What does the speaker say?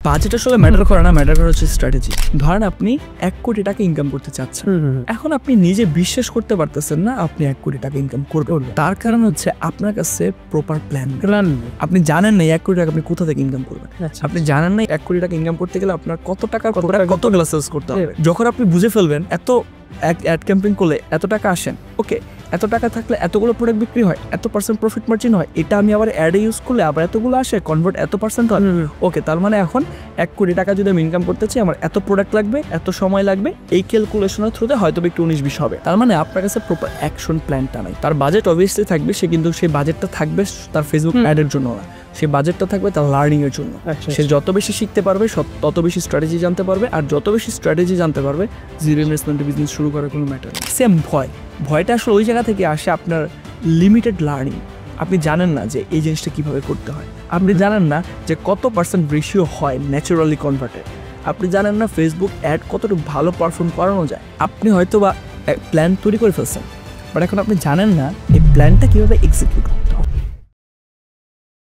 Budget আসলে matter করে না, ম্যাটার করে হচ্ছে স্ট্র্যাটেজি। ধরেন আপনি 1 কোটি টাকা ইনকাম করতে চাচ্ছেন, এখন আপনি নিজে বিশ্বাস করতে পারতেছেন না আপনি 1 কোটি টাকা ইনকাম করবেন। তার কারণ হচ্ছে আপনার কাছে প্রপার প্ল্যান। আপনি জানেন না 1 কোটি টাকা আপনি কোথা থেকে ইনকাম করবেন। আপনি জানেন না 1 কোটি টাকা ইনকাম করতে গেলে আপনার কত টাকা কতগুলো সেলস করতে হবে। যখন আপনি বুঝে ফেলবেন এত অ্যাড ক্যাম্পেইন করলে এত টাকা আসেন, ওকে এত টাকা থাকলে এতগুলো প্রোডাক্ট বিক্রি হয়, এত % প্রফিট মার্জিন হয়, এটা আমি আবার অ্যাডে ইউজ করলে আবার এতগুলো আসে, কনভার্ট এত % হয়, ওকে তার মানে এখন 1 কোটি টাকা যদি আমি ইনকাম করতে চাই আমার এত প্রোডাক্ট লাগবে, এত সময় লাগবে, এই ক্যালকুলেশনের থ্রুতে হয়তো একটু 19-20 হবে। তার মানে আপনার কাছে প্রপার অ্যাকশন প্ল্যানটা নাই। তার বাজেট অবভিয়াসলি থাকবে, সে কিন্তু সেই বাজেটটা থাকবে তার ফেসবুক অ্যাডের জন্য না, সেই বাজেটটা থাকবে তার লার্নিং এর জন্য। সে যত বেশি শিখতে পারবে তত বেশি স্ট্র্যাটেজি জানতে পারবে, আর যত বেশি স্ট্র্যাটেজি জানতে পারবে জিরো ইনভেস্টমেন্টে বিজনেস শুরু করার কোনো ম্যাটার নেই। সেম ভয়টা আসলে ওই জায়গা থেকে আসে আপনার লিমিটেড লার্নিং। আপনি জানেন না যে এই জিনিসটা কিভাবে করতে হয়, আপনি জানেন না যে কত % রেশিও হয় ন্যাচারালি কনভার্টেড, আপনি জানেন না ফেসবুক অ্যাড কতটুকু ভালো পারফর্ম করানো যায়। আপনি হয়তো বা প্ল্যান তৈরি করে ফেলছেন, বাট এখন আপনি জানেন না এই প্ল্যানটা কীভাবে এক্সিকিউট